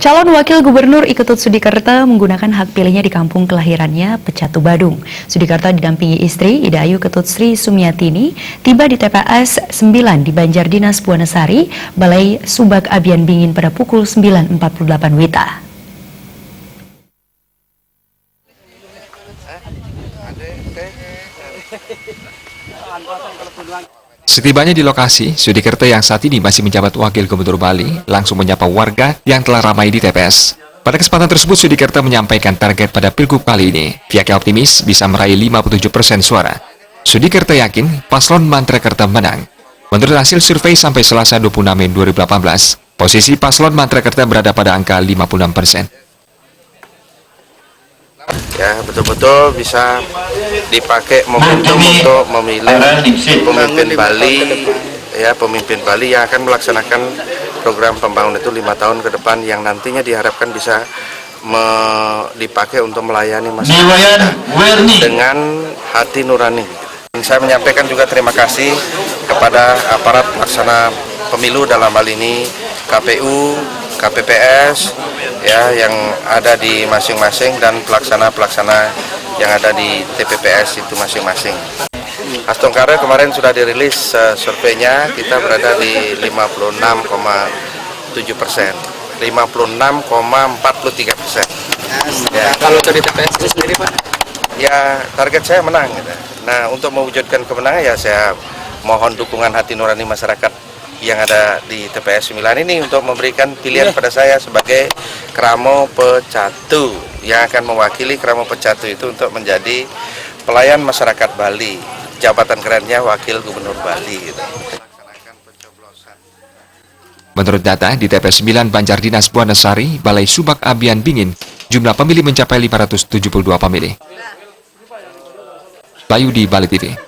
Calon Wakil Gubernur Iketut Sudikerto menggunakan hak pilihnya di kampung kelahirannya, Pecatu, Badung. Sudikerto didampingi istri, Ida Ayu Ketut Sri Sumiatini, tiba di TPS 9 di Banjardinas Buanasari, Balai Subak Abian Bingin pada pukul 9.48 WITA. Setibanya di lokasi, Sudikerto yang saat ini masih menjabat Wakil Gubernur Bali langsung menyapa warga yang telah ramai di TPS. Pada kesempatan tersebut, Sudikerto menyampaikan target pada pilgub kali ini. Pihaknya optimis bisa meraih 57% suara. Sudikerto yakin paslon Mantrekerto menang. Menurut hasil survei sampai Selasa 26 Mei 2018, posisi paslon Mantrekerto berada pada angka 56%. Ya, betul-betul bisa dipakai momentum untuk memilih pemimpin Bali, ya, pemimpin Bali yang akan melaksanakan program pembangunan itu 5 tahun ke depan yang nantinya diharapkan bisa dipakai untuk melayani masyarakat dengan hati nurani. Saya menyampaikan juga terima kasih kepada aparat pelaksana pemilu dalam hal ini KPU, KPPS, ya, yang ada di masing-masing dan pelaksana-pelaksana yang ada di TPPS itu masing-masing. Astongkara kemarin sudah dirilis surveinya, kita berada di 56,7%, 56,43%. Ya. Kalau dari TPS itu sendiri, Pak? Ya, target saya menang. Gitu. Nah, untuk mewujudkan kemenangan ya saya mohon dukungan hati nurani masyarakat yang ada di TPS 9 ini untuk memberikan pilihan pada saya sebagai Kramo Pecatu yang akan mewakili Kramo Pecatu itu untuk menjadi pelayan masyarakat Bali. Jabatan kerennya Wakil Gubernur Bali. Gitu. Menurut data di TPS 9 Banjardinas Buanasari, Balai Subak Abian Bingin, jumlah pemilih mencapai 572 pemilih. Bayu di Bali TV.